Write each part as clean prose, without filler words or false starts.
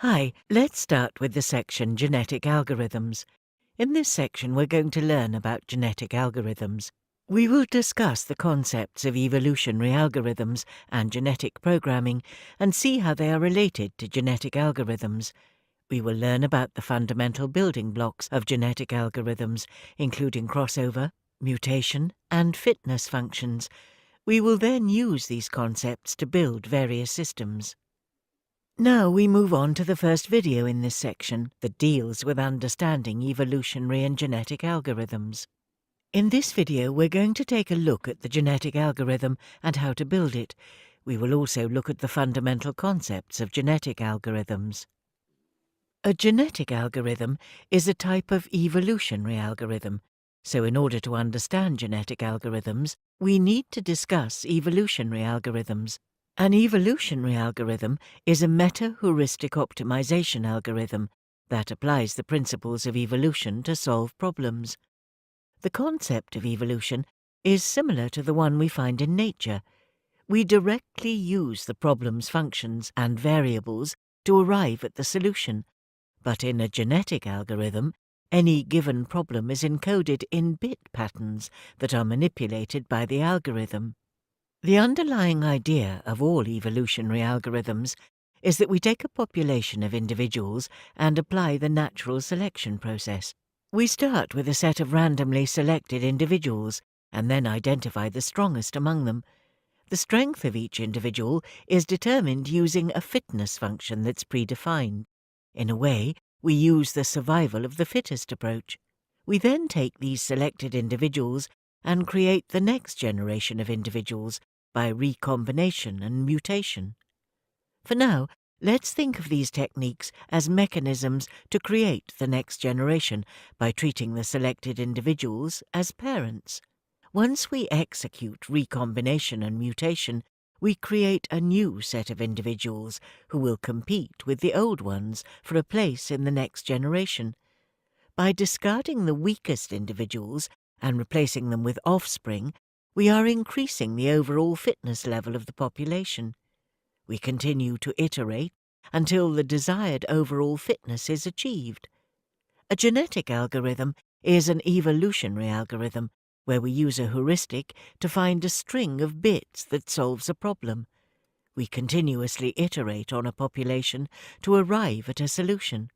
Hi, let's start with the section Genetic Algorithms. In this section we're going to learn about genetic algorithms. We will discuss the concepts of evolutionary algorithms and genetic programming and see how they are related to genetic algorithms. We will learn about the fundamental building blocks of genetic algorithms, including crossover, mutation, and fitness functions. We will then use these concepts to build various systems. Now we move on to the first video in this section that deals with understanding evolutionary and genetic algorithms. In this video we're going to take a look at the genetic algorithm and how to build it. We will also look at the fundamental concepts of genetic algorithms. A genetic algorithm is a type of evolutionary algorithm, so in order to understand genetic algorithms, we need to discuss evolutionary algorithms. An evolutionary algorithm is a meta-heuristic optimization algorithm that applies the principles of evolution to solve problems. The concept of evolution is similar to the one we find in nature. We directly use the problem's functions and variables to arrive at the solution, but in a genetic algorithm, any given problem is encoded in bit patterns that are manipulated by the algorithm. The underlying idea of all evolutionary algorithms is that we take a population of individuals and apply the natural selection process. We start with a set of randomly selected individuals and then identify the strongest among them. The strength of each individual is determined using a fitness function that's predefined. In a way, we use the survival of the fittest approach. We then take these selected individuals and create the next generation of individuals by recombination and mutation. For now, let's think of these techniques as mechanisms to create the next generation by treating the selected individuals as parents. Once we execute recombination and mutation, we create a new set of individuals who will compete with the old ones for a place in the next generation. By discarding the weakest individuals and replacing them with offspring, we are increasing the overall fitness level of the population. We continue to iterate until the desired overall fitness is achieved. A genetic algorithm is an evolutionary algorithm where we use a heuristic to find a string of bits that solves a problem. We continuously iterate on a population to arrive at a solution.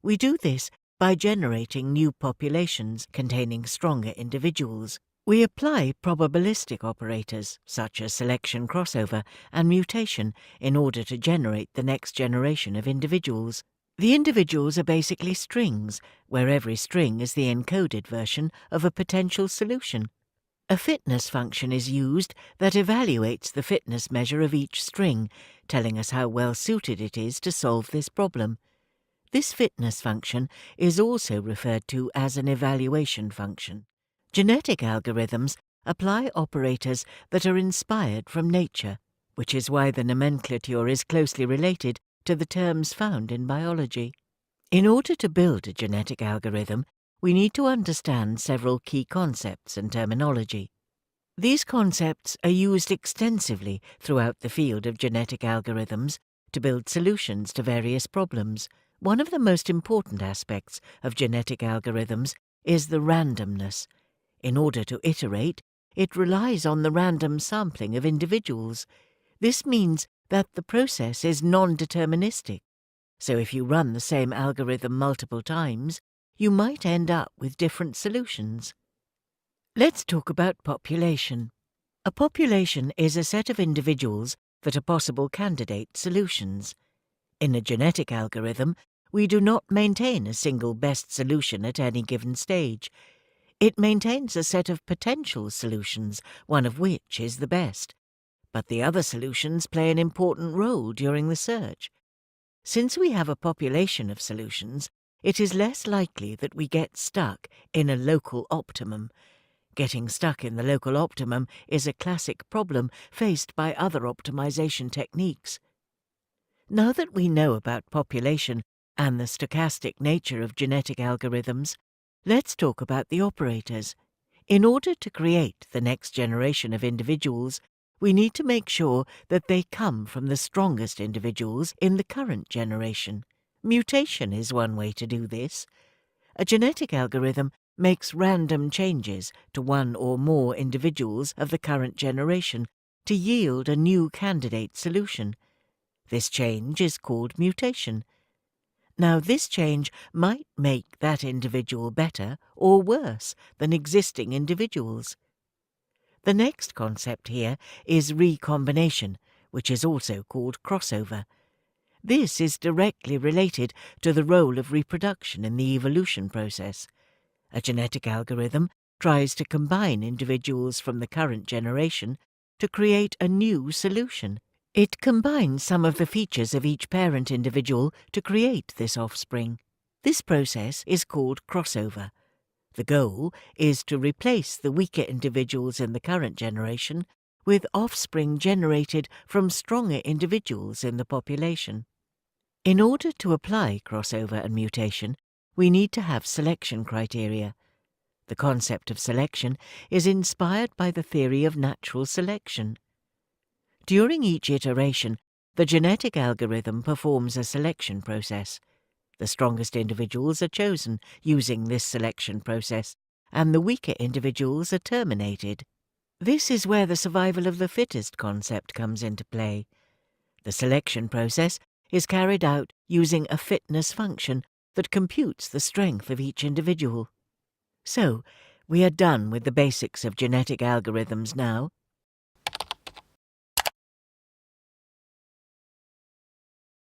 We do this by generating new populations containing stronger individuals. We apply probabilistic operators, such as selection, crossover, and mutation, in order to generate the next generation of individuals. The individuals are basically strings, where every string is the encoded version of a potential solution. A fitness function is used that evaluates the fitness measure of each string, telling us how well suited it is to solve this problem. This fitness function is also referred to as an evaluation function. Genetic algorithms apply operators that are inspired from nature, which is why the nomenclature is closely related to the terms found in biology. In order to build a genetic algorithm, we need to understand several key concepts and terminology. These concepts are used extensively throughout the field of genetic algorithms to build solutions to various problems. One of the most important aspects of genetic algorithms is the randomness. In order to iterate, it relies on the random sampling of individuals. This means that the process is non-deterministic. So if you run the same algorithm multiple times, you might end up with different solutions. Let's talk about population. A population is a set of individuals that are possible candidate solutions. In a genetic algorithm, we do not maintain a single best solution at any given stage. It maintains a set of potential solutions, one of which is the best, but the other solutions play an important role during the search. Since we have a population of solutions, it is less likely that we get stuck in a local optimum. Getting stuck in the local optimum is a classic problem faced by other optimization techniques. Now that we know about population and the stochastic nature of genetic algorithms, let's talk about the operators. In order to create the next generation of individuals, we need to make sure that they come from the strongest individuals in the current generation. Mutation is one way to do this. A genetic algorithm makes random changes to one or more individuals of the current generation to yield a new candidate solution. This change is called mutation. Now, this change might make that individual better or worse than existing individuals. The next concept here is recombination, which is also called crossover. This is directly related to the role of reproduction in the evolution process. A genetic algorithm tries to combine individuals from the current generation to create a new solution. It combines some of the features of each parent individual to create this offspring. This process is called crossover. The goal is to replace the weaker individuals in the current generation with offspring generated from stronger individuals in the population. In order to apply crossover and mutation, we need to have selection criteria. The concept of selection is inspired by the theory of natural selection. During each iteration, the genetic algorithm performs a selection process. The strongest individuals are chosen using this selection process, and the weaker individuals are terminated. This is where the survival of the fittest concept comes into play. The selection process is carried out using a fitness function that computes the strength of each individual. So, we are done with the basics of genetic algorithms now.